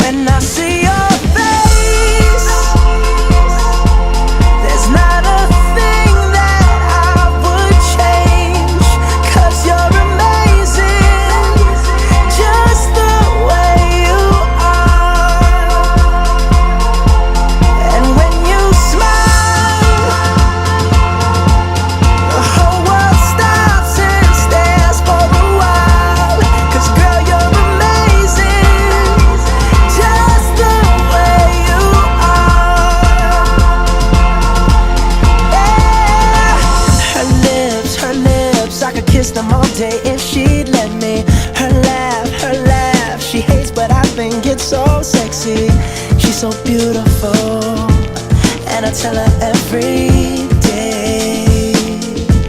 When I see your face, there's not a thing that I would change, 'cause you're amazing, just the way you are. And when you smile, the whole world stops and stares for a while, 'cause girl, you're amazing, just the way you are. Yeah. Her lips, I could kiss them all day if she'd let me. Her laugh, she hates but I think it's so sexy. She's so beautiful, and I tell her every day.